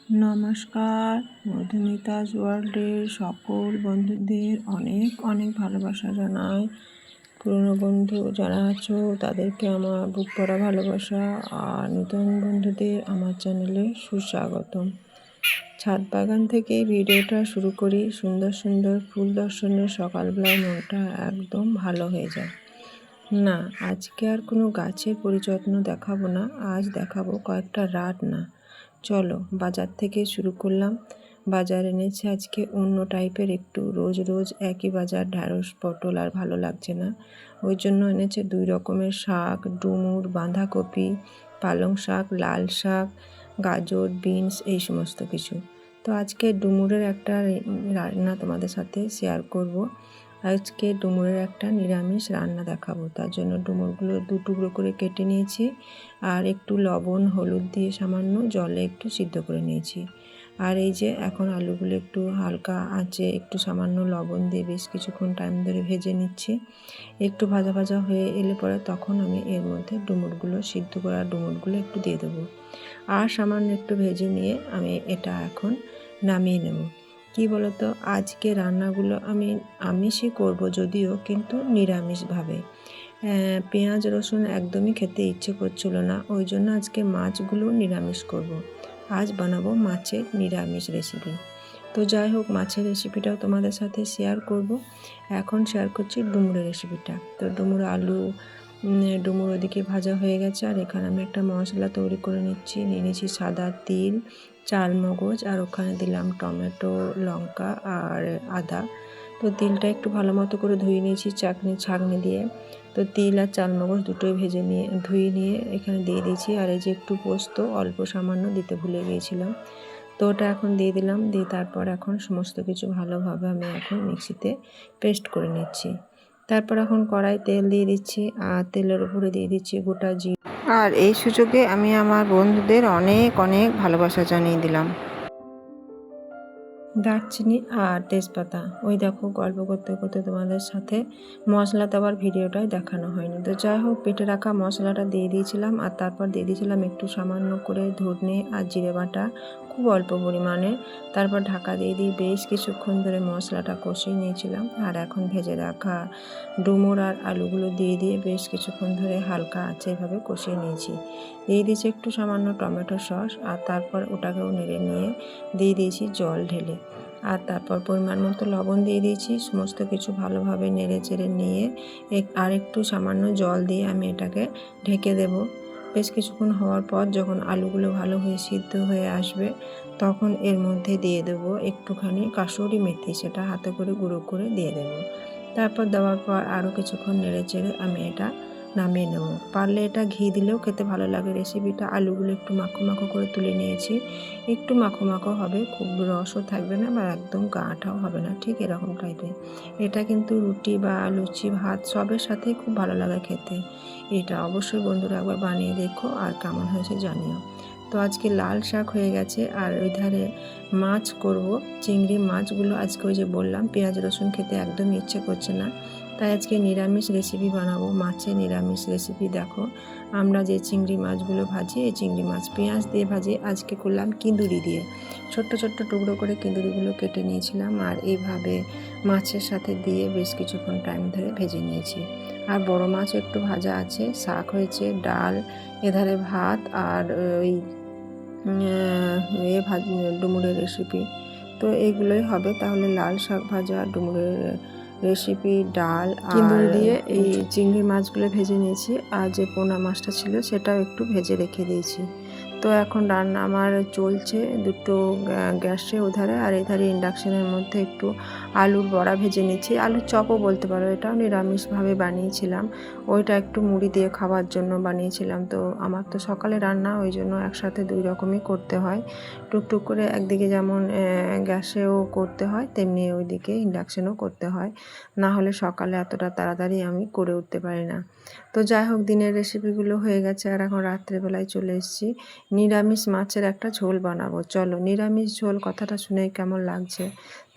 নমস্কার, মধুমিতাজ ওয়ার্ল্ডের সকল বন্ধুদের অনেক অনেক ভালোবাসা জানাই। পুরনো বন্ধু যারা আছো তাদেরকে আমার বুক ভরা ভালোবাসা, আর নতুন বন্ধুদের আমার চ্যানেলে সুস্বাগতম। ছাদ বাগান থেকে ভিডিওটা শুরু করি। সুন্দর সুন্দর ফুল দর্শনে সকালবেলায় মনটা একদম ভালো হয়ে যায়। না, আজকে আর কোনো গাছের পরিযত্ন দেখাবো না, আজ দেখাবো কয়েকটা রান্না। চলো বাজার থেকে শুরু করলাম। বাজার এনেছে আজকে অন্য টাইপের একটু, রোজ রোজ একই বাজার, ঢ্যাঁড়স পটল আর ভালো লাগছে না। ওই জন্য এনেছে 2 রকমের শাক, ডুমুর, বাঁধাকপি, পালং শাক, লাল শাক, গাজর, বিনস, এই সমস্ত কিছু। তো আজকে ডুমুরের একটা রান্না তোমাদের সাথে শেয়ার করব। আজকে ডুমুরের একটা নিরামিষ রান্না দেখাবো। তার জন্য ডুমুরগুলো 2 টুকরো করে কেটে নিয়েছি, আর একটু লবণ হলুদ দিয়ে সামান্য জলে একটু সিদ্ধ করে নিয়েছি। আর এই যে এখন আলুগুলো একটু হালকা আঁচে একটু সামান্য লবণ দিয়ে বেশ কিছুক্ষণ টাইম ধরে ভেজে নিচ্ছি। একটু ভাজা ভাজা হয়ে এলে পরে তখন আমি এর মধ্যে ডুমুরগুলো, সিদ্ধ করা ডুমুরগুলো একটু দিয়ে দেবো। আর সামান্য একটু ভেজে নিয়ে আমি এটা এখন নামিয়ে নেব। কি বলতো, আজকে রান্নাগুলো আমি আমিষই করব যদিও, কিন্তু নিরামিষভাবে। পেঁয়াজ রসুন একদমই খেতে ইচ্ছে করছিল না, ওই জন্য আজকে মাছগুলো নিরামিষ করব। আজ বানাবো মাছের নিরামিষ রেসিপি। তো যাই হোক, মাছের রেসিপিটাও তোমাদের সাথে শেয়ার করব। এখন শেয়ার করছি ডুমুরের রেসিপিটা। তো ডুমুর ওদিকে ভাজা হয়ে গেছে, আর এখানে আমি একটা মশলা তৈরি করে নিচ্ছি। নিয়ে নিয়েছি সাদা তিল, চালমগজ, আর ওখানে দিলাম টমেটো, লঙ্কা আর আদা। তো তিলটা একটু ভালো মতো করে ধুয়ে নিয়েছি ছাঁকনি দিয়ে। তো তিল আর চালমগজ দুটোই ধুয়ে নিয়ে এখানে দিয়ে দিয়েছি। আর এই যে একটু পোস্ত অল্প সামান্য দিতে ভুলে গিয়েছিলাম, তো ওটা এখন দিয়ে দিলাম। দিয়ে তারপর এখন সমস্ত কিছু ভালোভাবে আমি এখন মিক্সিতে পেস্ট করে নিচ্ছি। তারপর এখন কড়াই তেল দিয়ে দিচ্ছি, আর তেলের উপরে দিয়ে দিচ্ছি গোটা জিরে। আর এই সুযোগে আমি আমার বন্ধুদের অনেক অনেক ভালোবাসা জানিয়ে দিলাম। দারচিনি আর তেজপাতা। ওই দেখো, গল্প করতে করতে তোমাদের সাথে মশলা দেওয়ার ভিডিওটাই দেখানো হয়নি। তো যাই হোক, পেটে রাখা মশলাটা দিয়ে দিয়েছিলাম, আর তারপর দিয়ে দিয়েছিলাম একটু সামান্য করে ধনে আর জিরে বাটা, খুব অল্প পরিমাণে। তারপর ঢাকা দিয়ে বেশ কিছুক্ষণ ধরে মশলাটা কষিয়ে নিয়েছিলাম। আর এখন ভেজে রাখা ডুমুর আর আলুগুলো দিয়ে বেশ কিছুক্ষণ ধরে হালকা আঁচে এভাবে কষিয়ে নিয়েছি। দিয়ে দিয়েছি একটু সামান্য টমেটো সস, আর তারপর ওটাকেও নেড়ে নিয়ে দিয়ে দিয়েছি জল ঢেলে। আর তারপর পরিমাণ মতো লবণ দিয়ে দিয়েছি। সমস্ত কিছু ভালোভাবে নেড়ে চেড়ে নিয়ে আর একটু সামান্য জল দিয়ে আমি এটাকে ঢেকে দেব। বেশ কিছুক্ষণ হওয়ার পর যখন আলুগুলো ভালো হয়ে সিদ্ধ হয়ে আসবে, তখন এর মধ্যে দিয়ে দেবো একটুখানি কাসুরি মেথি, সেটা হাতে করে গুঁড়ো করে দিয়ে দেবো। তারপর দেওয়ার পর আরও কিছুক্ষণ নেড়ে চেড়ে আমি এটা নামিয়ে নেব। পারলে এটা ঘি দিলেও খেতে ভালো লাগে রেসিপিটা। আলুগুলো একটু মাখো মাখো করে তুলে নিয়েছি। একটু মাখো মাখো হবে, খুব রসও থাকবে না বা একদম গাঢ়ও হবে না, ঠিক এরকম টাইপের। এটা কিন্তু রুটি বা লুচি ভাত সবের সাথেই খুব ভালো লাগে খেতে। এটা অবশ্যই বন্ধুরা একবার বানিয়ে দেখো, আর কেমন হয়েছে জানিও। তো আজকে লাল শাক হয়ে গেছে, আর ওই ধারে মাছ করব। চিংড়ি মাছগুলো আজকে ওই যে বললাম পেঁয়াজ রসুন খেতে একদমই ইচ্ছে করছে না, তাই আজকে নিরামিষ রেসিপি বানাবো, মাছের নিরামিষ রেসিপি। দেখো, আমরা যে চিংড়ি মাছগুলো ভাজি, এই চিংড়ি মাছ পেঁয়াজ দিয়ে ভাজি। আজকে করলাম কিন্দুরি দিয়ে, ছোট্ট ছোট্ট টুকরো করে কিন্দুরিগুলো কেটে নিয়েছিলাম, আর এইভাবে মাছের সাথে দিয়ে বেশ কিছুক্ষণ টাইম ধরে ভেজে নিয়েছি। আর বড় মাছ একটু ভাজা আছে, শাক হয়েছে, ডাল, এধারে ভাত, আর ওই ডুমুরের রেসিপি। তো এইগুলোই হবে তাহলে, লাল শাক ভাজা, ডুমুরের রেসিপি, ডাল, কিন্দুরি দিয়ে এই চিংড়ি মাছগুলো ভেজে নিয়েছি। আর যে পোনা মাছটা ছিল সেটাও একটু ভেজে রেখে দিয়েছি। তো এখন রান্না আমার চলছে দুটো গ্যাসে ওধারে, আর এধারে ইন্ডাকশানের মধ্যে একটু আলুর বড়া ভেজে নিচ্ছি। আলুর চপও বলতে পারো, এটাও নিরামিষভাবে বানিয়েছিলাম। ওইটা একটু মুড়ি দিয়ে খাওয়ার জন্য বানিয়েছিলাম। তো আমার তো সকালে রান্না, ওই জন্য একসাথে 2 রকমই করতে হয়। টুকটুক করে একদিকে যেমন গ্যাসেও করতে হয়, তেমনি ওইদিকে ইন্ডাকশানেও করতে হয়, না হলে সকালে এতটা তাড়াতাড়ি আমি করে উঠতে পারি না। তো যাই হোক, দিনের রেসিপিগুলো হয়ে গেছে, আর এখন রাত্রেবেলায় চলে এসেছি নিরামিষ মাছের একটা ঝোল বানাবো। চলো, নিরামিষ ঝোল কথাটা শুনে কেমন লাগছে।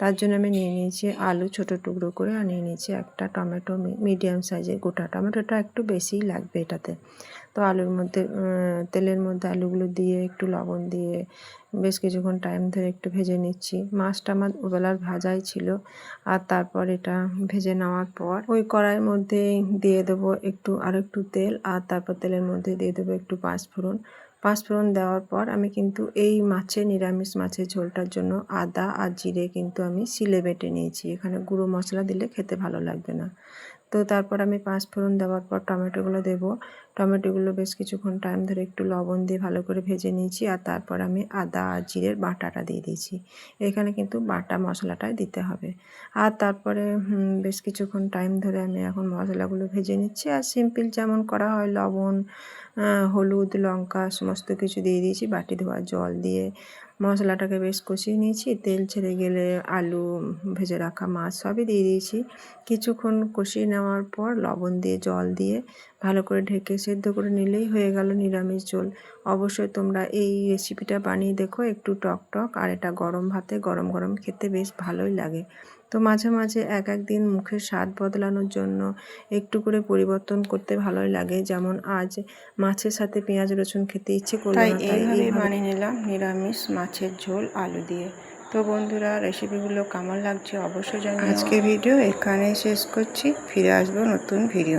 তার জন্য আমি নিয়ে নিয়েছি আলু ছোটো টুকরো করে, আর নিয়ে নিয়েছি একটা টমেটো, মিডিয়াম সাইজের গোটা টমেটোটা একটু বেশিই লাগবে এটাতে। তো আলুর মধ্যে তেলের মধ্যে আলুগুলো দিয়ে একটু লবণ দিয়ে বেশ কিছুক্ষণ টাইম ধরে একটু ভেজে নিচ্ছি। মাছটা আমার ওবেলার ভাজাই ছিল। আর তারপর এটা ভেজে নেওয়ার পর ওই কড়াইয়ের মধ্যে দিয়ে দেবো আরেকটু তেল, আর তারপর তেলের মধ্যে দিয়ে দেবো একটু পাঁচফোড়ন দেওয়ার পর আমি কিন্তু এই নিরামিষ মাছের ঝোলটার জন্য আদা আর জিরে কিন্তু আমি শিলে বেটে নিয়েছি। এখানে গুঁড়ো মশলা দিলে খেতে ভালো লাগবে না। তো তারপর আমি পাঁচফোড়ন দেওয়ার পর টমেটোগুলো দেবো। টমেটোগুলো বেশ কিছুক্ষণ টাইম ধরে একটু লবণ দিয়ে ভালো করে ভেজে নিয়েছি। আর তারপর আমি আদা আর জিরের বাটাটা দিয়ে দিয়েছি। এখানে কিন্তু বাটা মশলাটাই দিতে হবে। আর তারপরে বেশ কিছুক্ষণ টাইম ধরে আমি এখন মশলাগুলো ভেজে নিচ্ছি। আর সিম্পল যেমন করা হয় লবণ, হলুদ, লঙ্কা সমস্ত কিছু দিয়ে দিয়েছি। বাটি ধোয়া জল দিয়ে মশলাটাকে বেশ কষিয়ে নিয়েছি। তেল ছেড়ে গেলে আলু, ভেজে রাখা মাছ সবই দিয়ে দিয়েছি। কিছুক্ষণ কষিয়ে নেওয়ার পর লবণ দিয়ে জল দিয়ে ভালো করে ঢেকে সেদ্ধ করে নিলেই হয়ে গেল নিরামিষ ঝোল। অবশ্যই তোমরা এই রেসিপিটা বানিয়ে দেখো, একটু টক টক, আর এটা গরম ভাতে গরম গরম খেতে বেশ ভালোই লাগে। তো মাঝে মাঝে এক দিন মুখের স্বাদ বদলানোর জন্য একটু করে পরিবর্তন করতে ভালোই লাগে। যেমন আজ মাছের সাথে পেঁয়াজ রসুন খেতে ইচ্ছে করলো না, তাই এইভাবে বানিয়ে নিলাম নিরামিষ মাছের ঝোল আলু দিয়ে। তো বন্ধুরা, রেসিপিগুলো কেমন লাগছে অবশ্যই জানিও। আজকের ভিডিও এখানেই শেষ করছি। ফিরে আসবো নতুন ভিডিও।